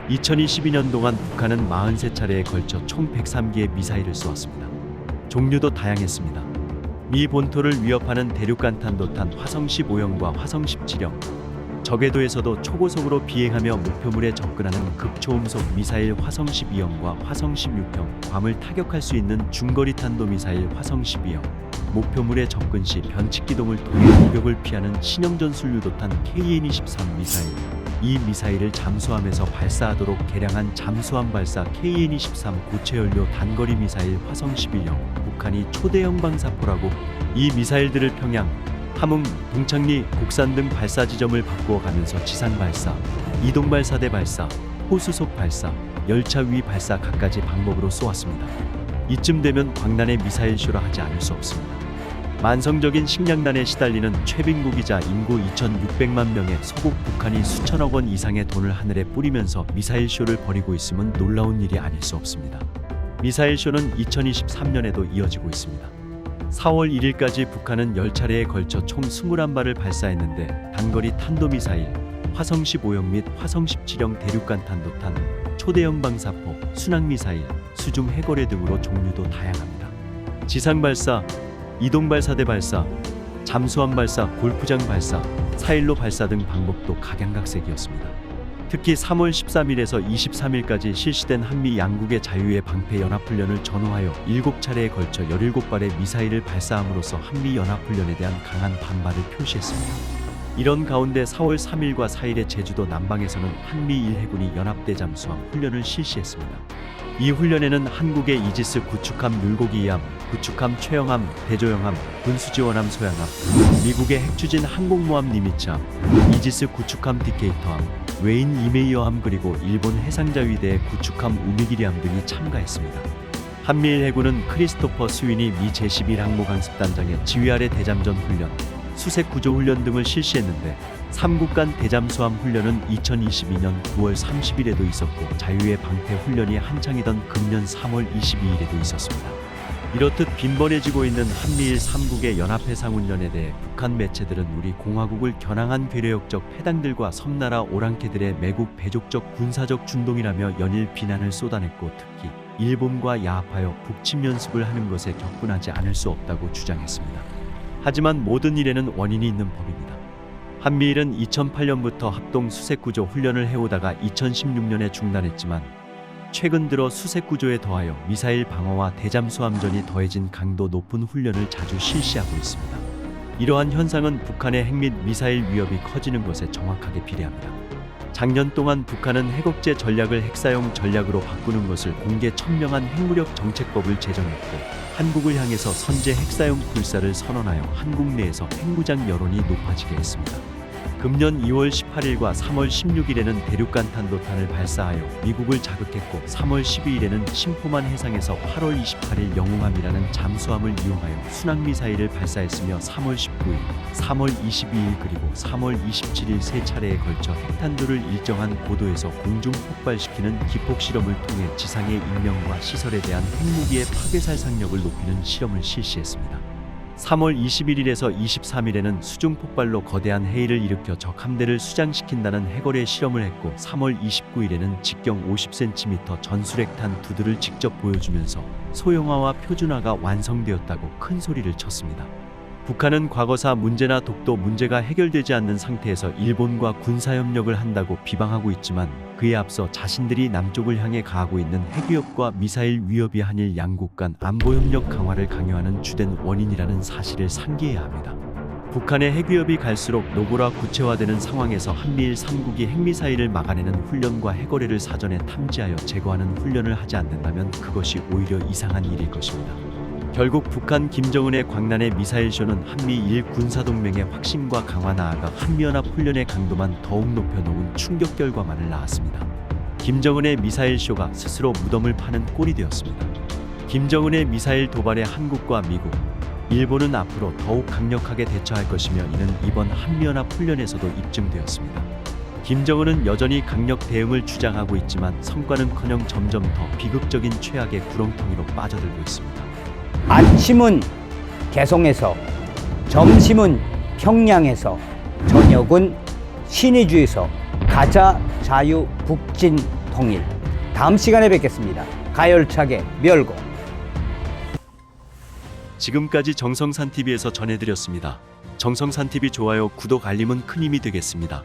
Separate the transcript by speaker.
Speaker 1: 2022년 동안 북한은 43차례에 걸쳐 총 103기의 미사일을 쏘았습니다. 종류도 다양했습니다. 미 본토를 위협하는 대륙간 탄도탄 화성 15형과 화성 17형, 저궤도에서도 초고속으로 비행하며 목표물에 접근하는 극초음속 미사일 화성 12형과 화성 16형, 괌을 타격할 수 있는 중거리 탄도미사일 화성 12형, 목표물에 접근 시 변칙기동을 통해 공격을 피하는 신형전술 유도탄 KN-23 미사일, 이 미사일을 잠수함에서 발사하도록 개량한 잠수함 발사 KN-23 고체연료 단거리 미사일 화성 11형, 북한이 초대형 방사포라고 이 미사일들을 평양, 함흥, 동창리, 곡산 등 발사 지점을 바꾸어 가면서 지상 발사, 이동 발사대 발사, 호수속 발사, 열차 위 발사 갖가지 방법으로 쏘았습니다. 이쯤 되면 광란의 미사일 쇼라 하지 않을 수 없습니다. 만성적인 식량난에 시달리는 최빈국이자 인구 2,600만 명의 소국 북한이 수천억 원 이상의 돈을 하늘에 뿌리면서 미사일 쇼를 벌이고 있음은 놀라운 일이 아닐 수 없습니다. 미사일 쇼는 2023년에도 이어지고 있습니다. 4월 1일까지 북한은 10차례에 걸쳐 총 21발을 발사했는데 단거리 탄도미사일, 화성 15형 및 화성 17형 대륙간 탄도탄, 초대형 방사포, 순항미사일, 수중 해거래 등으로 종류도 다양합니다. 지상 발사, 이동 발사대 발사, 잠수함 발사, 골프장 발사, 사일로 발사 등 방법도 각양각색이었습니다. 특히 3월 13일에서 23일까지 실시된 한미 양국의 자유의 방패 연합훈련을 전후하여 7차례에 걸쳐 17발의 미사일을 발사함으로써 한미 연합훈련에 대한 강한 반발을 표시했습니다. 이런 가운데 4월 3일과 4일에 제주도 남방에서는 한미일 해군이 연합대 잠수함 훈련을 실시했습니다. 이 훈련에는 한국의 이지스 구축함 물고기함, 구축함 최영함, 대조영함, 군수지원함 소양함, 미국의 핵추진 항공모함 니미츠함, 이지스 구축함 디케이터함, 웨인 이메이어함 그리고 일본 해상자위대의 구축함 우미기리함 등이 참가했습니다. 한미일 해군은 크리스토퍼 스위니 미 제11항모강습단장의 지휘 아래 대잠전 훈련, 수색 구조 훈련 등을 실시했는데 3국 간 대잠수함 훈련은 2022년 9월 30일에도 있었고 자유의 방패 훈련이 한창이던 금년 3월 22일에도 있었습니다. 이렇듯 빈번해지고 있는 한미일 3국의 연합해상훈련에 대해 북한 매체들은 우리 공화국을 겨냥한 괴뢰역적 패당들과 섬나라 오랑캐들의 매국 배족적 군사적 준동이라며 연일 비난을 쏟아냈고 특히 일본과 야합하여 북침 연습을 하는 것에 격분하지 않을 수 없다고 주장했습니다. 하지만 모든 일에는 원인이 있는 법입니다. 한미일은 2008년부터 합동 수색구조 훈련을 해오다가 2016년에 중단했지만 최근 들어 수색구조에 더하여 미사일 방어와 대잠수함전이 더해진 강도 높은 훈련을 자주 실시하고 있습니다. 이러한 현상은 북한의 핵 및 미사일 위협이 커지는 것에 정확하게 비례합니다. 작년 동안 북한은 핵억제 전략을 핵사용 전략으로 바꾸는 것을 공개 천명한 핵무력 정책법을 제정했고 한국을 향해서 선제 핵사용 불사를 선언하여 한국 내에서 핵무장 여론이 높아지게 했습니다. 금년 2월 18일과 3월 16일에는 대륙간 탄도탄을 발사하여 미국을 자극했고 3월 12일에는 신포만 해상에서 8월 28일 영웅함이라는 잠수함을 이용하여 순항미사일을 발사했으며 3월 19일, 3월 22일 그리고 3월 27일 세 차례에 걸쳐 핵탄두를 일정한 고도에서 공중 폭발시키는 기폭 실험을 통해 지상의 인명과 시설에 대한 핵무기의 파괴 살상력을 높이는 실험을 실시했습니다. 3월 21일에서 23일에는 수중 폭발로 거대한 해일을 일으켜 적 함대를 수장시킨다는 핵어뢰 실험을 했고 3월 29일에는 직경 50cm 전술핵탄 2대를 직접 보여주면서 소형화와 표준화가 완성되었다고 큰 소리를 쳤습니다. 북한은 과거사 문제나 독도 문제가 해결되지 않는 상태에서 일본과 군사협력을 한다고 비방하고 있지만 그에 앞서 자신들이 남쪽을 향해 가하고 있는 핵위협과 미사일 위협이 한일 양국 간 안보협력 강화를 강요하는 주된 원인이라는 사실을 상기해야 합니다. 북한의 핵위협이 갈수록 노골화 구체화되는 상황에서 한미일 3국이 핵미사일을 막아내는 훈련과 핵어뢰를 사전에 탐지하여 제거하는 훈련을 하지 않는다면 그것이 오히려 이상한 일일 것입니다. 결국 북한 김정은의 광란의 미사일쇼는 한미일 군사동맹의 확신과 강화 나아가 한미연합 훈련의 강도만 더욱 높여놓은 충격 결과만을 낳았습니다. 김정은의 미사일쇼가 스스로 무덤을 파는 꼴이 되었습니다. 김정은의 미사일 도발에 한국과 미국, 일본은 앞으로 더욱 강력하게 대처할 것이며 이는 이번 한미연합 훈련에서도 입증되었습니다. 김정은은 여전히 강력 대응을 주장하고 있지만 성과는커녕 점점 더 비극적인 최악의 구렁텅이로 빠져들고 있습니다.
Speaker 2: 아침은 개성에서, 점심은 평양에서, 저녁은 신의주에서 가자 자유 북진 통일. 다음 시간에 뵙겠습니다. 가열차게 멸공.
Speaker 1: 지금까지 정성산 TV에서 전해드렸습니다. 정성산 TV 좋아요, 구독, 알림은 큰 힘이 되겠습니다.